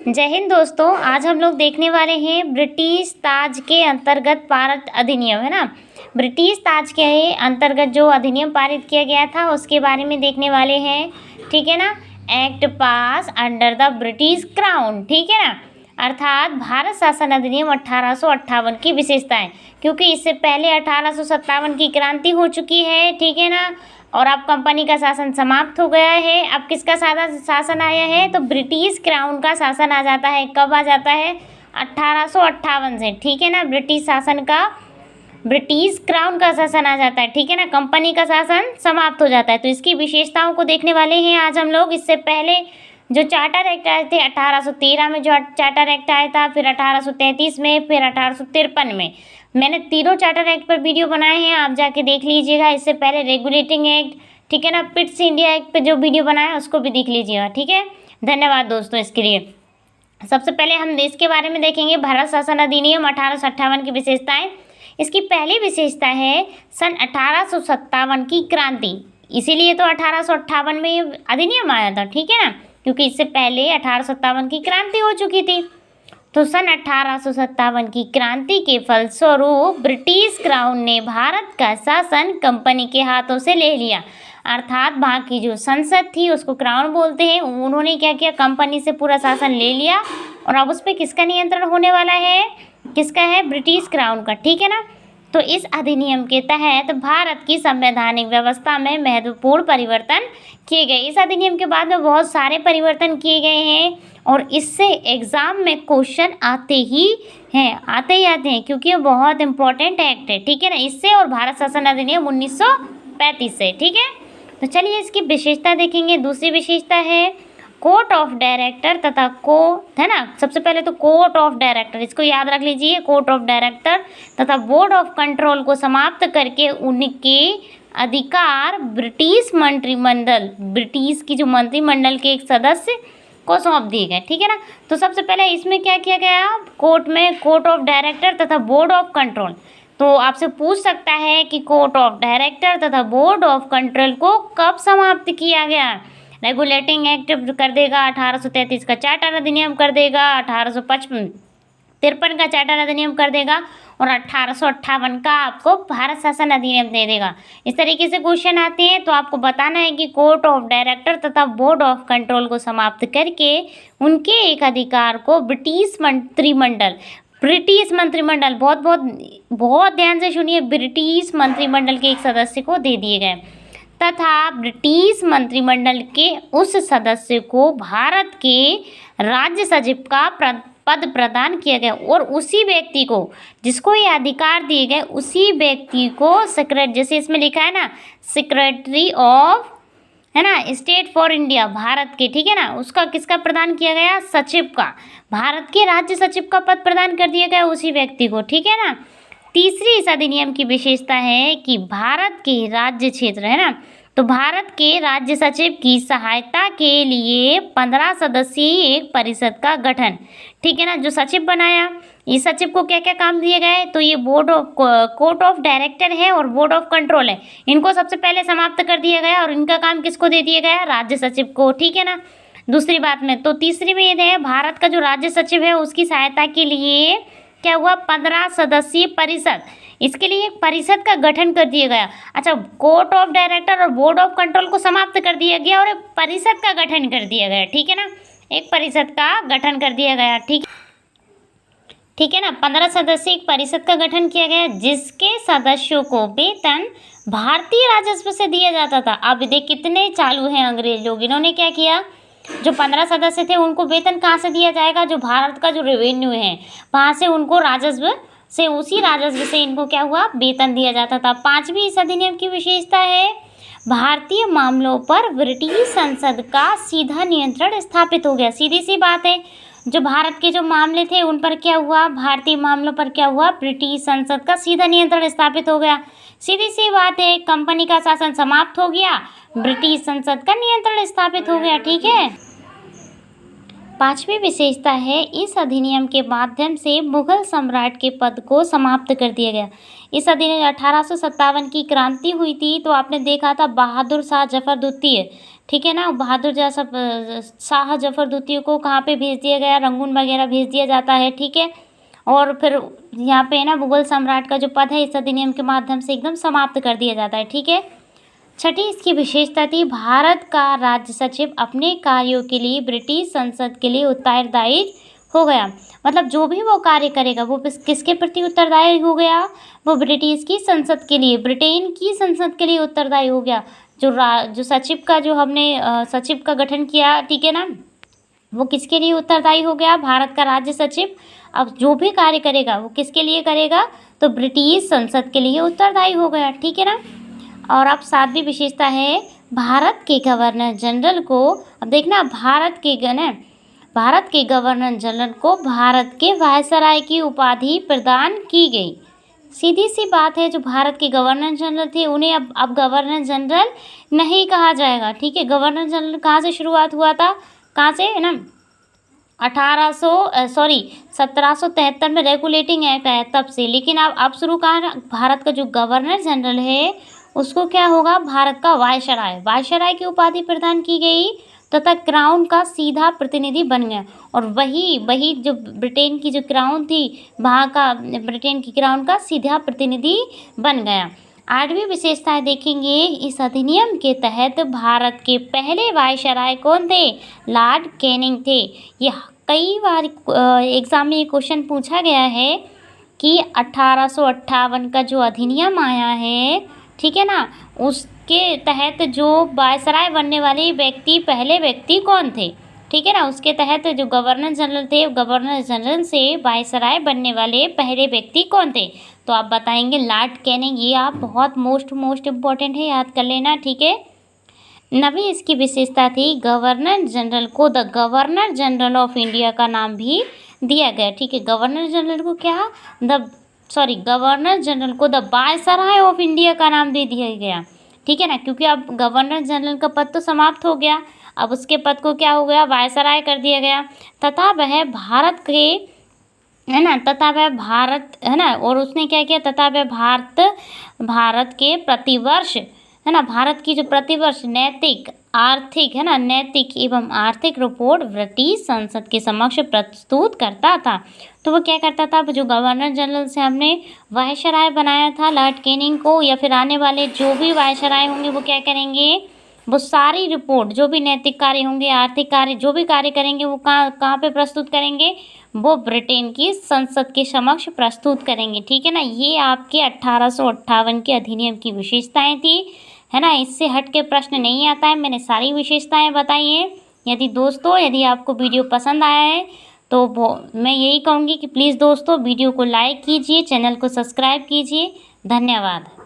जय हिंद दोस्तों। आज हम लोग देखने वाले हैं ब्रिटिश ताज के अंतर्गत भारत अधिनियम, है ना। ब्रिटिश ताज के अंतर्गत जो अधिनियम पारित किया गया था उसके बारे में देखने वाले हैं, ठीक है ना। Act pass under the British crown, ठीक है ना, अर्थात भारत शासन अधिनियम 1858 की विशेषताएं, क्योंकि इससे पहले 1857 की क्रांति हो चुकी है, ठीक है ना। और अब कंपनी का शासन समाप्त हो गया है। अब किसका शासन आया है, तो ब्रिटिश क्राउन का शासन आ जाता है। कब आ जाता है, 1858 से, ठीक है ना। ब्रिटिश क्राउन का शासन आ जाता है, ठीक है ना। कंपनी का शासन समाप्त हो जाता है। तो इसकी विशेषताओं को देखने वाले हैं आज हम लोग। इससे पहले जो चार्टर एक्ट आए थे 1813 में, जो चार्टर एक्ट आया था, फिर 1833 में, फिर 1853 में। मैंने तीनों चार्टर एक्ट पर वीडियो बनाए हैं, आप जाके देख लीजिएगा। इससे पहले रेगुलेटिंग एक्ट, ठीक है ना, पिट्स इंडिया एक्ट पे जो वीडियो बनाया उसको भी देख लीजिएगा, ठीक है। धन्यवाद दोस्तों इसके लिए। सबसे पहले हम इसके बारे में देखेंगे भारत शासन अधिनियम 1858 की विशेषताएं। इसकी पहली विशेषता है सन 1857 की क्रांति। इसीलिए तो 1858 में ये अधिनियम आया था, ठीक है ना, क्योंकि इससे पहले 1857 की क्रांति हो चुकी थी। तो सन 1857 की क्रांति के फलस्वरूप ब्रिटिश क्राउन ने भारत का शासन कंपनी के हाथों से ले लिया, अर्थात वहाँ की जो संसद थी उसको क्राउन बोलते हैं। उन्होंने क्या किया, कंपनी से पूरा शासन ले लिया। और अब उस पर किसका नियंत्रण होने वाला है, किसका है, ब्रिटिश क्राउन का, ठीक है ना। तो इस अधिनियम के तहत भारत की संवैधानिक व्यवस्था में महत्वपूर्ण परिवर्तन किए गए। इस अधिनियम के बाद में बहुत सारे परिवर्तन किए गए हैं और इससे एग्ज़ाम में क्वेश्चन आते ही हैं, क्योंकि ये बहुत इंपॉर्टेंट एक्ट है, ठीक है ना। इससे और भारत शासन अधिनियम 1935 से, ठीक है। तो चलिए इसकी विशेषता देखेंगे। दूसरी विशेषता है कोर्ट ऑफ डायरेक्टर तथा है ना। सबसे पहले तो कोर्ट ऑफ डायरेक्टर, इसको याद रख लीजिए। कोर्ट ऑफ डायरेक्टर तथा बोर्ड ऑफ कंट्रोल को समाप्त करके उनके अधिकार ब्रिटिश मंत्रिमंडल, ब्रिटिश की जो मंत्रिमंडल के एक सदस्य को सौंप दिए गए, ठीक है ना। तो सबसे पहले इसमें क्या किया गया, कोर्ट में कोर्ट ऑफ डायरेक्टर तथा बोर्ड ऑफ कंट्रोल। तो आपसे पूछ सकता है कि कोर्ट ऑफ डायरेक्टर तथा बोर्ड ऑफ कंट्रोल को कब समाप्त किया गया। रेगुलेटिंग एक्ट कर देगा, 1833 का चार्टर अधिनियम कर देगा, 1853 का चार्टर अधिनियम कर देगा और 1858 का आपको भारत शासन अधिनियम दे देगा। इस तरीके से क्वेश्चन आते हैं। तो आपको बताना है कि कोर्ट ऑफ डायरेक्टर तथा बोर्ड ऑफ कंट्रोल को समाप्त करके उनके एक अधिकार को ब्रिटिश मंत्रिमंडल, बहुत ध्यान से सुनिए, ब्रिटिश मंत्रिमंडल के एक सदस्य को दे दिए गए तथा ब्रिटिश मंत्रिमंडल के उस सदस्य को भारत के राज्य सचिव का पद प्रदान किया गया। और उसी व्यक्ति को, जिसको ये अधिकार दिए गए, उसी व्यक्ति को जैसे इसमें लिखा है ना, सेक्रेटरी ऑफ, है ना, स्टेट फॉर इंडिया, भारत के, ठीक है ना, उसका किसका प्रदान किया गया, सचिव का, भारत के राज्य सचिव का पद प्रदान कर दिया गया उसी व्यक्ति को, ठीक है ना। तीसरी इस अधिनियम की विशेषता है कि भारत के राज्य क्षेत्र, है ना, तो भारत के राज्य सचिव की सहायता के लिए 15 सदस्यीय एक परिषद का गठन, ठीक है ना। जो सचिव बनाया, इस सचिव को क्या क्या काम दिए गए, तो ये कोर्ट ऑफ डायरेक्टर है और बोर्ड ऑफ कंट्रोल है, इनको सबसे पहले समाप्त कर दिया गया और इनका काम किसको दे दिया गया, राज्य सचिव को, ठीक है ना। दूसरी बात में, तो तीसरी में ये है भारत का जो राज्य सचिव है उसकी सहायता के लिए क्या हुआ, 15 सदस्यीय परिषद, इसके लिए एक परिषद का गठन कर दिया गया। अच्छा, कोर्ट ऑफ डायरेक्टर और बोर्ड ऑफ कंट्रोल को समाप्त कर दिया गया और एक परिषद का गठन कर दिया गया, ठीक है ना, एक परिषद का गठन कर दिया गया, ठीक है ना। 15 सदस्यीय एक परिषद का गठन किया गया जिसके सदस्यों को वेतन भारतीय राजस्व से दिया जाता था। अब देख कितने चालू हैं अंग्रेज लोग, इन्होंने क्या किया, जो 15 सदस्य थे उनको वेतन कहाँ से दिया जाएगा, जो भारत का जो रेवेन्यू है वहाँ से उनको राजस्व से, उसी राजस्व से इनको क्या हुआ, वेतन दिया जाता था। पांचवी इस अधिनियम की विशेषता है भारतीय मामलों पर ब्रिटिश संसद का सीधा नियंत्रण स्थापित हो गया। सीधी सी बात है, जो भारत के जो मामले थे उन पर क्या हुआ, भारतीय मामलों पर क्या हुआ, ब्रिटिश संसद का सीधा नियंत्रण स्थापित हो गया। सीधी सी बात है, कंपनी का शासन समाप्त हो गया, ब्रिटिश संसद का नियंत्रण स्थापित हो गया, ठीक है। पांचवी विशेषता है, इस अधिनियम के माध्यम से मुगल सम्राट के पद को समाप्त कर दिया गया। इस अधिनियम 1857 की क्रांति हुई थी, तो आपने देखा था बहादुर शाह जफर द्वितीय, ठीक है ना, बहादुर शाह जफर द्वितीय को कहाँ पे भेज दिया गया, रंगून वगैरह भेज दिया जाता है, ठीक है। और फिर यहाँ पे ना मुगल सम्राट का जो पद है इस अधिनियम के माध्यम से एकदम समाप्त कर दिया जाता है, ठीक है। छठी इसकी विशेषता थी, भारत का राज्य सचिव अपने कार्यों के लिए ब्रिटिश संसद के लिए उत्तरदायी हो गया। मतलब जो भी वो कार्य करेगा वो किसके प्रति उत्तरदायी हो गया, वो ब्रिटिश की संसद के लिए, ब्रिटेन की संसद के लिए उत्तरदायी हो गया। जो सचिव का जो हमने सचिव का गठन किया, ठीक है ना, वो किसके लिए उत्तरदायी हो गया, भारत का राज्य सचिव। अब जो भी कार्य करेगा वो किसके लिए करेगा, तो ब्रिटिश संसद के लिए उत्तरदायी हो गया, ठीक है ना। और अब सातवीं विशेषता है, भारत के गवर्नर जनरल को, अब देखना भारत के गवर्नर जनरल को भारत के वायसराय की उपाधि प्रदान की गई। सीधी सी बात है, जो भारत के गवर्नर जनरल थे उन्हें अब गवर्नर जनरल नहीं कहा जाएगा, ठीक है। गवर्नर जनरल कहाँ से शुरुआत हुआ था, कहाँ से है ना, 1773 में रेगुलेटिंग एक्ट आया तब से, लेकिन अब शुरू कहाँ, भारत का जो गवर्नर जनरल है उसको क्या होगा, भारत का वायसराय की उपाधि प्रदान की गई तथा क्राउन का सीधा प्रतिनिधि बन गया। और वही जो ब्रिटेन की जो क्राउन थी, वहाँ का ब्रिटेन की क्राउन का सीधा प्रतिनिधि बन गया। आठवीं विशेषताएं देखेंगे, इस अधिनियम के तहत भारत के पहले वायसराय कौन थे, लॉर्ड कैनिंग थे। यह कई बार एग्जाम में ये क्वेश्चन पूछा गया है कि 1858 का जो अधिनियम आया है, ठीक है ना, उसके तहत जो वायसराय बनने वाले पहले व्यक्ति कौन थे, ठीक है ना। उसके तहत जो गवर्नर जनरल थे, गवर्नर जनरल से वायसराय बनने वाले पहले व्यक्ति कौन थे, तो आप बताएंगे लॉर्ड कैनिंग। ये आप बहुत मोस्ट इम्पोर्टेंट है, याद कर लेना, ठीक है। नवी इसकी विशेषता थी, गवर्नर जनरल को the governor general of India का नाम भी दिया गया, ठीक है। गवर्नर जनरल को गवर्नर जनरल को द वायसराय ऑफ इंडिया का नाम दे दिया गया, ठीक है ना, क्योंकि अब गवर्नर जनरल का पद तो समाप्त हो गया, अब उसके पद को क्या हो गया, वायसराय कर दिया गया। तथा वह भारत है ना, और उसने क्या किया, तथा वह भारत के प्रतिवर्ष है ना, भारत की जो प्रतिवर्ष नैतिक एवं आर्थिक रिपोर्ट ब्रिटिश संसद के समक्ष प्रस्तुत करता था। तो वो क्या करता था, जो गवर्नर जनरल से हमने वायसराय बनाया था लॉर्ड कैनिंग को, या फिर आने वाले जो भी वायसराय होंगे वो क्या करेंगे, वो सारी रिपोर्ट, जो भी नैतिक कार्य होंगे, आर्थिक कार्य, जो भी कार्य करेंगे वो कहाँ पे प्रस्तुत करेंगे, वो ब्रिटेन की संसद के समक्ष प्रस्तुत करेंगे, ठीक है ना। ये आपके 1858 के अधिनियम की विशेषताएं थी, है ना। इससे हट के प्रश्न नहीं आता है, मैंने सारी विशेषताएं बताई हैं। यदि आपको वीडियो पसंद आया है तो मैं यही कहूँगी कि प्लीज़ दोस्तों वीडियो को लाइक कीजिए, चैनल को सब्सक्राइब कीजिए। धन्यवाद।